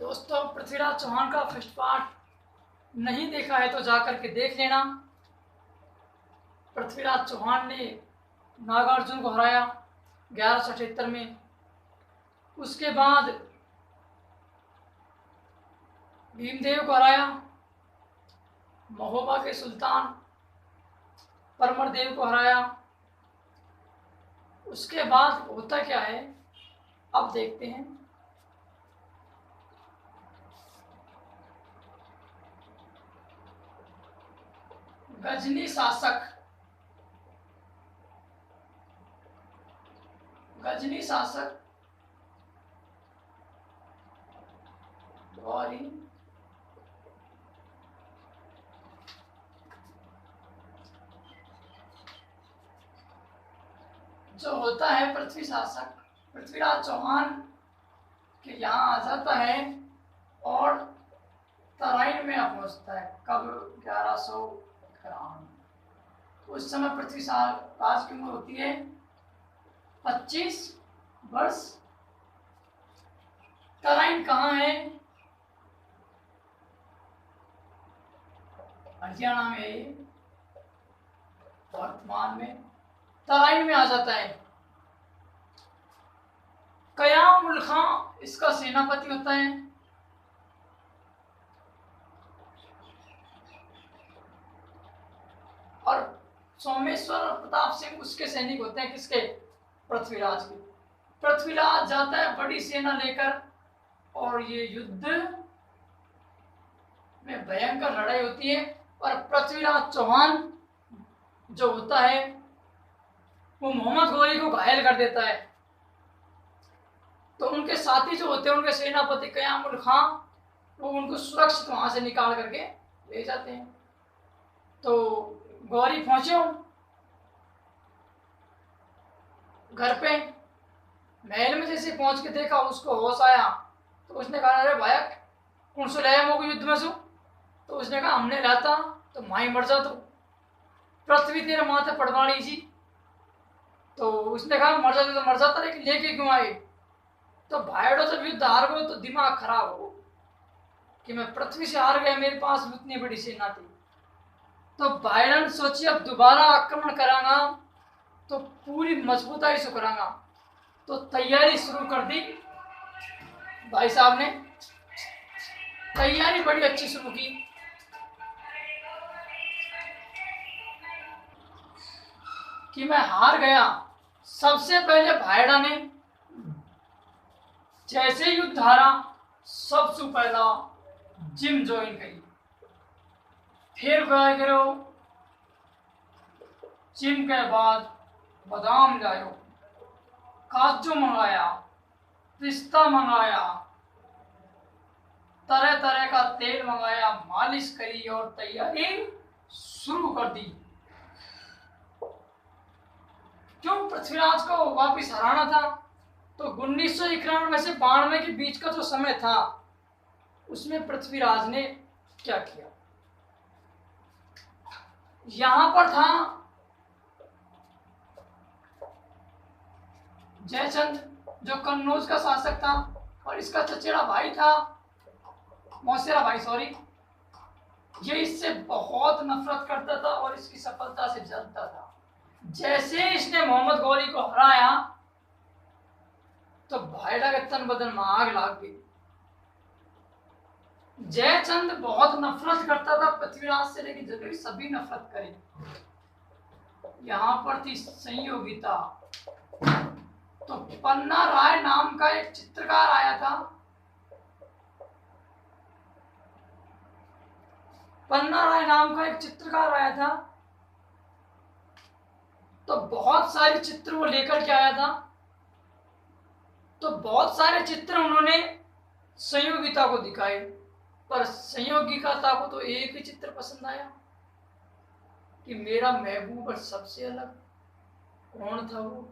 दोस्तों, पृथ्वीराज चौहान का first part नहीं देखा है तो जाकर के देख लेना। पृथ्वीराज चौहान ने नागार्जुन को हराया 1178 में। उसके बाद भीमदेव को हराया, महोबा के सुल्तान परमरदेव को हराया। उसके बाद होता क्या है अब देखते हैं। गजनी शासक गौरी जो होता है पृथ्वीराज चौहान के यहाँ आ जाता है और तराइन में पहुंचता है। कब? 1151। उस समय पृथ्वीराज की उम्र होती है 25 वर्ष। तराइन कहाँ है? हरियाणा में है। वर्तमान में तराइन में आ जाता है। कयाम उल खां इसका सेनापति होता है। और सोमेश्वर और प्रताप सिंह उसके सैनिक होते हैं। किसके? पृथ्वीराज के। पृथ्वीराज जाता है बड़ी सेना लेकर और ये युद्ध में भयंकर लड़ाई होती है। और पृथ्वीराज चौहान जो होता है वो मोहम्मद गौरी को घायल कर देता है। तो उनके साथी जो होते हैं, उनके सेनापति कयाम उल खां, वो उनको सुरक्षित वहां से निकाल करके ले जाते हैं। तो गौरी पहुंचे घर पे, महल में जैसे पहुंच के देखा, उसको होश आया तो उसने कहा, अरे भाया कौन सो लाया मोको युद्ध में सो? तो उसने कहा, हमने लाता तो माई मर जा, तो पृथ्वी तेरे माथे पड़वाणी जी। तो उसने कहा, मर जाते तो मर जाता, लेकिन लेके क्यों आए? तो भाईडो जब युद्ध हार गए तो दिमाग खराब हो कि मैं पृथ्वी से हार गया, मेरे पास उतनी बड़ी सेना थी। तो भाईडन सोची अब दोबारा आक्रमण करांगा तो पूरी मजबूताई से करांगा। तो तैयारी शुरू कर दी भाई साहब ने। तैयारी बड़ी अच्छी शुरू की। कि मैं हार गया। सबसे पहले भाईडा ने जैसे युद्ध हारा, सबसे पहला जिम ज्वाइन करी। फिर क्या करो, जिम के बाद बादाम लायो, काजू मंगाया, पिस्ता मंगाया, तरह तरह का तेल मंगाया, मालिश करी और तैयारी शुरू कर दी। क्यों? पृथ्वीराज को वापिस हराना था। तो 1991 से 92 के बीच का जो समय था, उसमें पृथ्वीराज ने क्या किया? यहां पर था जयचंद जो कन्नौज का शासक था, और इसका चचेरा भाई था, मौसेरा भाई सॉरी। ये इससे बहुत नफरत करता था और इसकी सफलता से जलता था। जैसे इसने मोहम्मद गौरी को हराया तो भाईडा के तन बदन में आग लाग गई। जयचंद बहुत नफरत करता था पृथ्वीराज से, लेकिन जरूरी सभी नफरत करे। यहां पर थी संयोगिता। तो पन्ना राय नाम का एक चित्रकार आया था। तो बहुत सारे चित्र वो लेकर के आया था। तो बहुत सारे चित्र उन्होंने संयोगिता को दिखाए, पर संयोगिता को तो एक ही चित्र पसंद आया कि मेरा महबूब सबसे अलग। कौन था वो?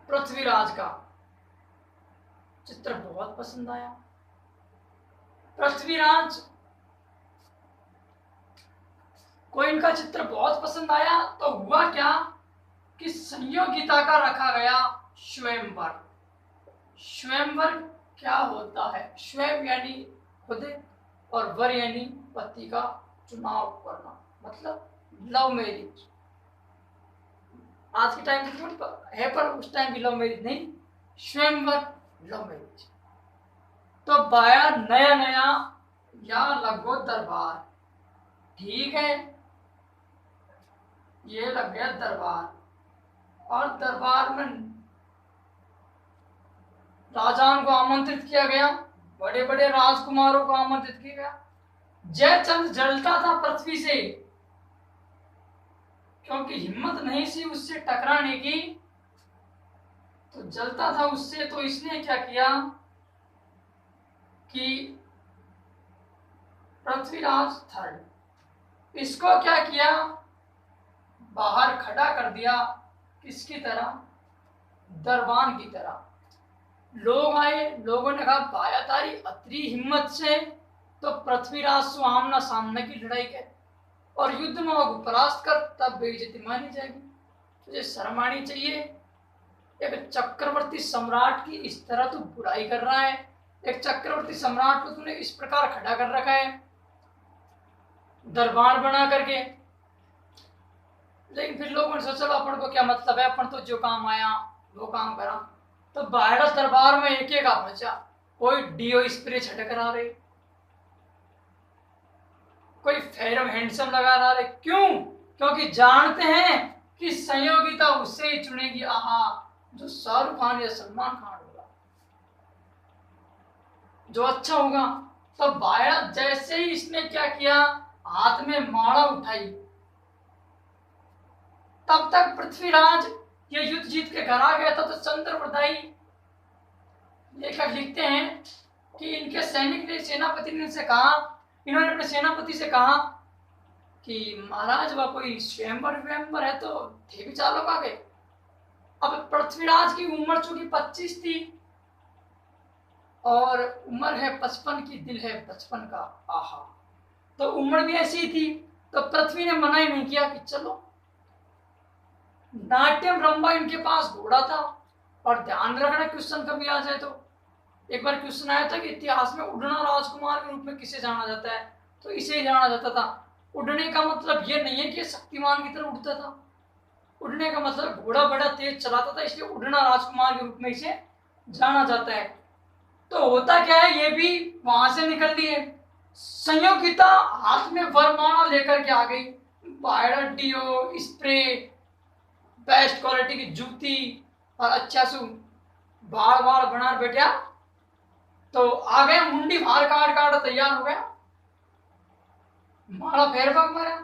पृथ्वीराज का चित्र बहुत पसंद आया। पृथ्वीराज को इनका चित्र बहुत पसंद आया। तो हुआ क्या कि संयोगिता का रखा गया स्वयंवर। स्वयंवर क्या होता है? स्वयं यानी खुद, और वर यानी पति का चुनाव करना, मतलब लव मैरिज। आज के टाइम है पर उस टाइम की लव मैरिज नहीं, स्वयंवर लव मैरिज। तो बाया नया नया या लगो दरबार, ठीक है, ये लग गया दरबार, और दरबार में राजाओं को आमंत्रित किया गया, बड़े बड़े राजकुमारों को आमंत्रित किया गया। जयचंद जलता था पृथ्वी से, क्योंकि हिम्मत नहीं सी उससे टकराने की, तो जलता था उससे। तो इसने क्या किया कि पृथ्वीराज थर्ड, इसको क्या किया, बाहर खड़ा कर दिया, किसकी तरह, दरबान की तरह। लोग आए, लोगों ने कहा बाया तारी अतरी हिम्मत से तो पृथ्वीराज से आमना सामने की लड़ाई कर और युद्ध में वो परास्त कर, तब बेइज्जती मानी जाएगी। तुझे शर्म आनी चाहिए, एक चक्रवर्ती सम्राट की इस तरह तू बुराई कर रहा है, एक चक्रवर्ती सम्राट को तूने इस प्रकार खड़ा कर रखा है दरबार बना करके। लेकिन फिर लोगों ने सोचा अपन को क्या मतलब है, अपन तो जो काम आया वो काम करा। तो बाहर दरबार में एक एक बचा, कोई डीओ स्प्रे छटक रहा रहे, कोई फेरम हैंडसम लगा रहा रहे। क्यों? क्योंकि जानते हैं कि संयोगिता उससे ही चुनेगी, आहा, जो शाहरुख खान या सलमान खान होगा, जो अच्छा होगा। तो बाया जैसे ही इसने क्या किया, हाथ में माला उठाई, तब तक पृथ्वीराज ये युद्ध जीत के घर आ गया था। तो चंद्रप्रदायी लेखक लिखते हैं कि इनके सैनिक ने, सेनापति ने इनसे कहा, इन्होंने अपने सेनापति से कहा कि महाराज वह कोई स्वयंवर है तो थे भी चालों का गए। अब पृथ्वीराज की उम्र चूंकि 25 थी और उम्र है 55 की, दिल है 55 का, आहा, तो उम्र भी ऐसी थी। तो पृथ्वी ने मना ही नहीं किया कि चलो। नाट्यम रंभा इनके पास घोड़ा था। और ध्यान रखना क्वेश्चन कभी आ जाए तो, एक बार क्वेश्चन आया था कि इतिहास में उड़ना राजकुमार के रूप में किसे जाना जाता है, तो इसे ही जाना जाता था। उड़ने का मतलब ये नहीं है कि शक्तिमान की तरह उड़ता था, उड़ने का मतलब घोड़ा बड़ा तेज चलाता था, इसलिए उड़ना राजकुमार के रूप में इसे जाना जाता है। तो होता क्या है, ये भी वहां से निकल ली है। संयोगिता हाथ में वरमाला लेकर के आ गई, बायडा डीओ स्प्रे, बेस्ट क्वालिटी की जूती और अच्छा सु बाल बाल बना बैठा। तो आ गया, मुंडी बाहर काट काट तैयार हो गया, मारा फेर भाग मारा।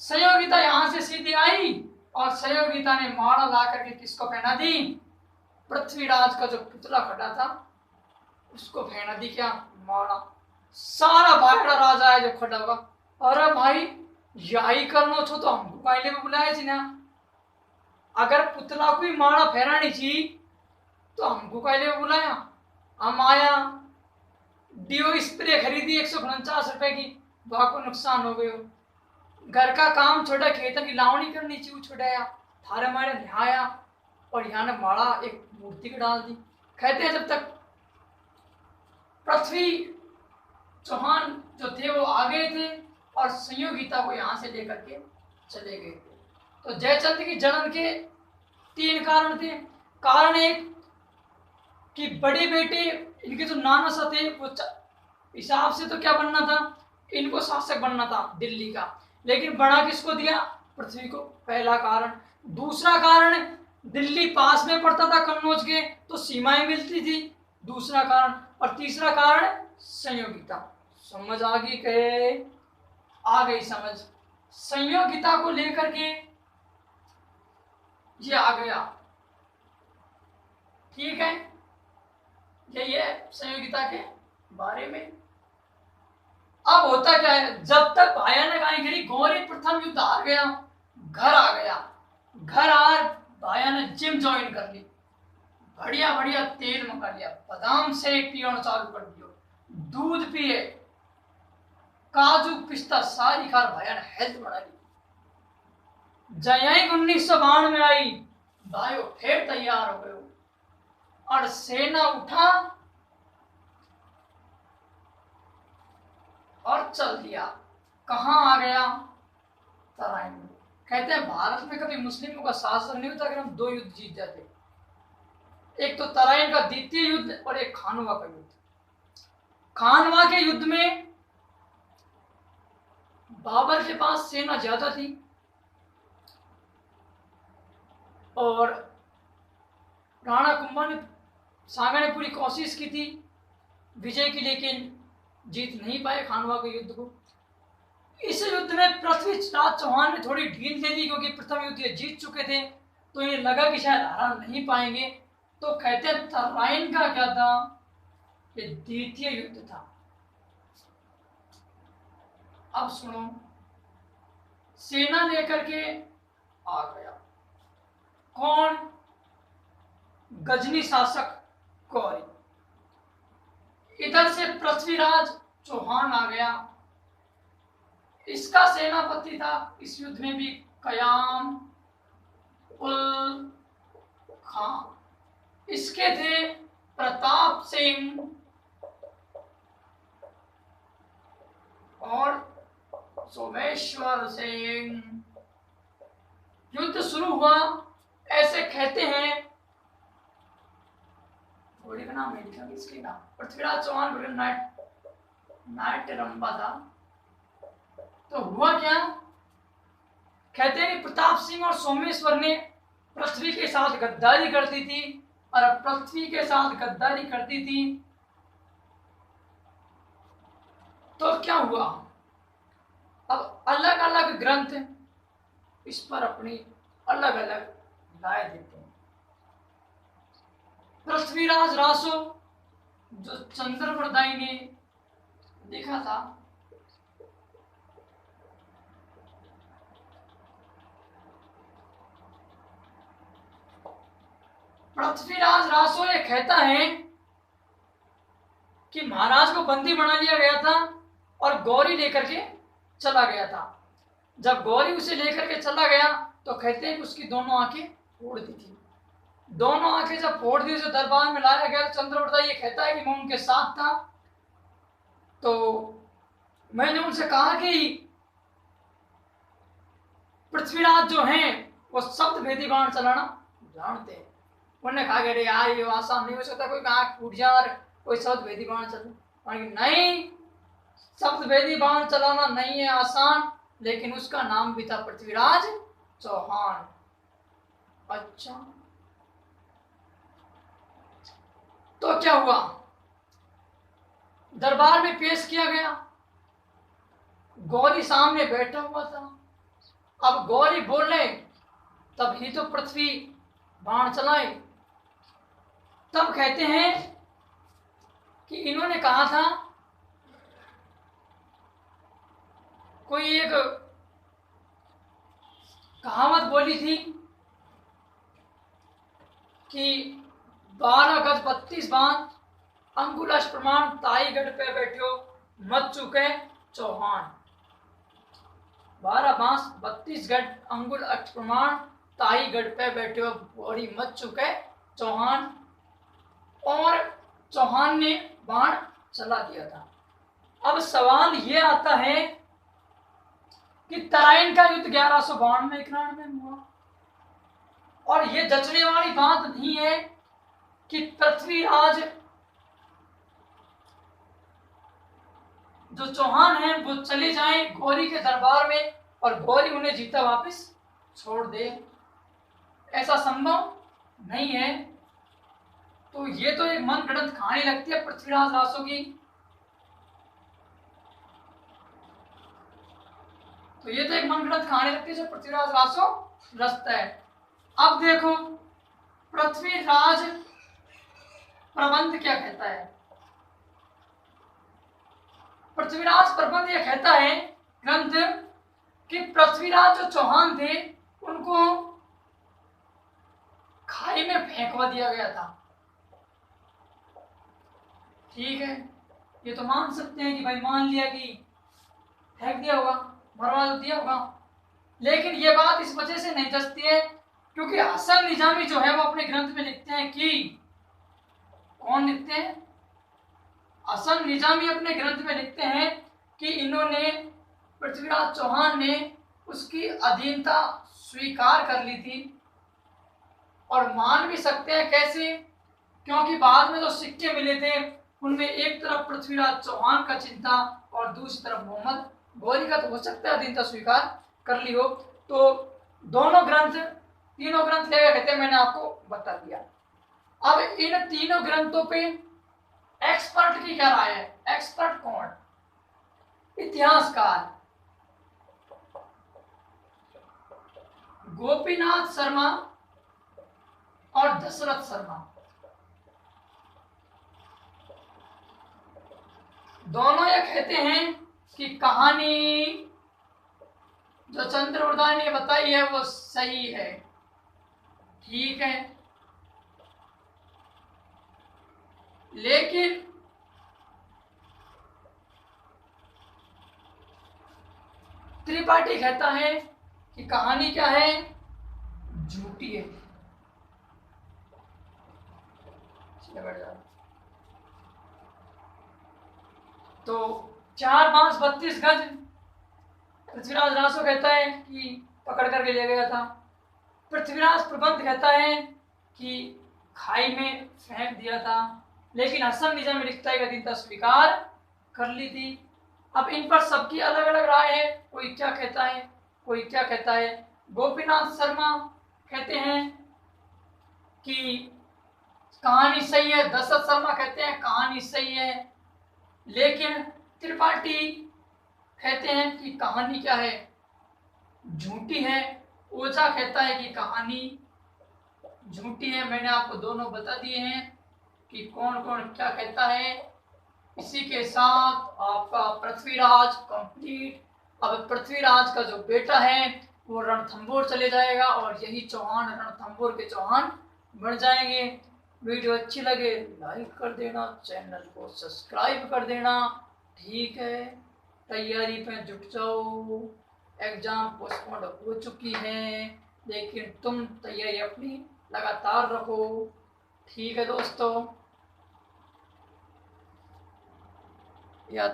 संयोगिता यहां से सीधी आई और संयोगिता ने माला ला करके किसको पहना दी, पृथ्वीराज का जो पुतला खड़ा था उसको पहना दी। क्या माला? सारा बाहरा राजा है जो खड़ा होगा, अरे भाई यही करना छो तो हमको पहले में बुलाया थी ना, अगर पुतला को ही माला फेरानी थी तो हमको पहले में बुलाया। हम आया, डीओ स्प्रे खरीदी 149 रुपए की, वहां को नुकसान हो गयो। घर का काम छोड़ा, खेतन की लावनी करनी चाहिए छोड़ाया, थारे मारे नहाया और यहाँ ने माला एक मूर्ति को डाल दी। कहते हैं जब तक पृथ्वी चौहान जो थे वो आ गए थे और संयोगिता को यहाँ से लेकर के चले गए थे। तो जयचंद की जलन के 3 कारण थे। कारण एक कि बड़े बेटे इनके जो नाना सा थे वो हिसाब से तो क्या बनना था, इनको शासक बनना था दिल्ली का, लेकिन बड़ा किसको दिया, पृथ्वी को, पहला कारण। दूसरा कारण, दिल्ली पास में पड़ता था कन्नौज के, तो सीमाएं मिलती थी, दूसरा कारण। और तीसरा कारण संयोगिता। समझ आ गई के? आ गई समझ। संयोगिता को लेकर के ये आ गया, ठीक है, यही है संयोगिता के बारे में। अब होता क्या है, जब तक भयानक आई गिरी, गौरी प्रथम युद्ध हार गया, घर आ गया, घर आ भाया ने जिम ज्वाइन कर ली, बढ़िया बढ़िया तेल मंगा लिया, बादाम शेक पियोना चालू कर दियो, दूध पिए, काजू पिस्ता सारी खार भाया ने हेल्थ बढ़ा ली। जय 1992 में आई, भाइयों फिर तैयार हो गए। और सेना उठा और चल दिया। कहाँ आ गया? तराइन में। कहते हैं भारत में कभी मुस्लिमों का शासन नहीं होता अगर हम 2 युद्ध जीत जाते। एक तो तराइन का द्वितीय युद्ध और एक खानवा का युद्ध। खानवा के युद्ध में बाबर के पास सेना ज्यादा थी और राणा कुंभा ने सांगा ने पूरी कोशिश की थी विजय की, लेकिन जीत नहीं पाए खानवा के युद्ध को। इस युद्ध में पृथ्वीराज चौहान ने थोड़ी ढील दे दी क्योंकि प्रथम युद्ध ये जीत चुके थे, तो इन्हें लगा कि शायद हरा नहीं पाएंगे। तो कहते हैं तराइन का क्या था? ये द्वितीय युद्ध था। अब सुनो, सेना लेकर के आ गया कौन? गजनी शासक गौरी। इधर से पृथ्वीराज चौहान आ गया। इसका सेनापति था इस युद्ध में भी कयाम उल खान। इसके थे प्रताप सिंह और सोमेश्वर सिंह। युद्ध शुरू हुआ, ऐसे कहते हैं, घोड़ी का नाम नहीं लिखा, इसके नाम पृथ्वीराज चौहान नाट्य रंबा था। तो हुआ क्या? कहते हैं कि प्रताप सिंह और सोमेश्वर ने पृथ्वी के साथ गद्दारी करती थी और अब पृथ्वी के साथ गद्दारी करती थी तो क्या हुआ? अब अलग अलग ग्रंथ इस पर अपनी अलग अलग राय देते हैं। पृथ्वीराज रासो जो चंद्रप्रदायी ने लिखा था, पृथ्वीराज रासो ये कहता है कि महाराज को बंदी बना लिया गया था और गौरी लेकर के चला गया था। जब गौरी उसे लेकर के चला गया तो कहते हैं कि उसकी दोनों आंखें फोड़ दी थी। दोनों आंखें जब फोड़ दी उसे दरबार में लाया गया। चंद्रप्रदा ये कहता है कि मैं उनके साथ था, तो मैंने उनसे कहा कि पृथ्वीराज जो हैं वो शब्द भेदी बाण चलाना जानते हैं। उन्होंने कहा कि यार ये आसान नहीं हो सकता, कोई आंख फूट जाए और कोई शब्द भेदी बाण चले। नहीं, शब्द भेदी बाण चलाना नहीं है आसान, लेकिन उसका नाम भी था पृथ्वीराज चौहान। अच्छा, तो क्या हुआ? दरबार में पेश किया गया। गौरी सामने बैठा हुआ था। अब गौरी बोले तब ही तो पृथ्वी बाण चलाए। तब कहते हैं कि इन्होंने कहा था, कोई एक कहावत बोली थी कि 12 गज 32 बाण अंगुलश प्रमाण ताई गढ़ पे बैठो मत चुके चौहान। 12 बांस 32 गढ़ अंगुल अष्ट प्रमाण ताई गढ़ पे बैठो बोरी मत चुके चौहान। और चौहान ने बाण चला दिया था। अब सवाल ये आता है कि तराइन का युद्ध 1192 में हुआ और ये जचने वाली बात नहीं है कि पृथ्वीराज जो चौहान है वो चले जाएं गौरी के दरबार में और गौरी उन्हें जीता वापस छोड़ दे। ऐसा संभव नहीं है। तो ये तो एक मन गढ़ंत कहानी लगती है पृथ्वीराज रासो की। तो ये तो एक मन गढ़ंत कहानी लगती है जो पृथ्वीराज रासो रचता है। अब देखो पृथ्वीराज प्रबंध क्या कहता है। पृथ्वीराज प्रबंध यह कहता है ग्रंथ कि पृथ्वीराज जो चौहान थे उनको खाई में फेंकवा दिया गया था। ठीक है, ये तो मान सकते हैं कि भाई मान लिया कि फेंक दिया होगा, मरवा तो दिया होगा, लेकिन ये बात इस वजह से नहीं जचती है क्योंकि हसन निजामी जो है वो अपने ग्रंथ में लिखते हैं कि कौन लिखते हैं? हसन निजामी अपने ग्रंथ में लिखते हैं कि इन्होंने, पृथ्वीराज चौहान ने उसकी अधीनता स्वीकार कर ली थी। और मान भी सकते हैं कैसे, क्योंकि बाद में जो सिक्के मिले थे उनमें एक तरफ पृथ्वीराज चौहान का चिन्ह था और दूसरी तरफ मोहम्मद गौरी का। तो हो सकता है अधीनता स्वीकार कर ली हो। तो दोनों ग्रंथ, तीनों ग्रंथ ले गए कहते हैं, मैंने आपको बता दिया। अब इन तीनों ग्रंथों पे एक्सपर्ट की क्या राय है? एक्सपर्ट कौन? इतिहासकार गोपीनाथ शर्मा और दशरथ शर्मा, दोनों ये कहते हैं कि कहानी जो चंद्रवरदान ने बताई है वो सही है, ठीक है। लेकिन त्रिपाठी कहता है कि कहानी क्या है? झूठी है। तो 4 बांस 32 गज पृथ्वीराज रासो कहता है कि पकड़ करके ले गया था। पृथ्वीराज प्रबंध कहता है कि खाई में फेंक दिया था। लेकिन हसन निजामी लिखता है कि अधीनता स्वीकार कर ली थी। अब इन पर सबकी अलग अलग राय है, कोई क्या कहता है, कोई क्या कहता है। गोपीनाथ शर्मा कहते हैं कि कहानी सही है, दशरथ शर्मा कहते हैं कहानी सही है, लेकिन त्रिपाठी कहते हैं कि कहानी क्या है? झूठी है। ओझा कहता है कि कहानी झूठी है। मैंने आपको दोनों बता दिए हैं कि कौन कौन क्या कहता है। इसी के साथ आपका पृथ्वीराज कंप्लीट। अब पृथ्वीराज का जो बेटा है वो रणथंभौर चले जाएगा और यही चौहान रणथंभौर के चौहान बन जाएंगे। वीडियो अच्छी लगे लाइक कर देना, चैनल को सब्सक्राइब कर देना, ठीक है। तैयारी पे जुट जाओ, एग्जाम पोस्टपोन हो चुकी है, लेकिन तुम तैयारी अपनी लगातार रखो, ठीक है दोस्तों। या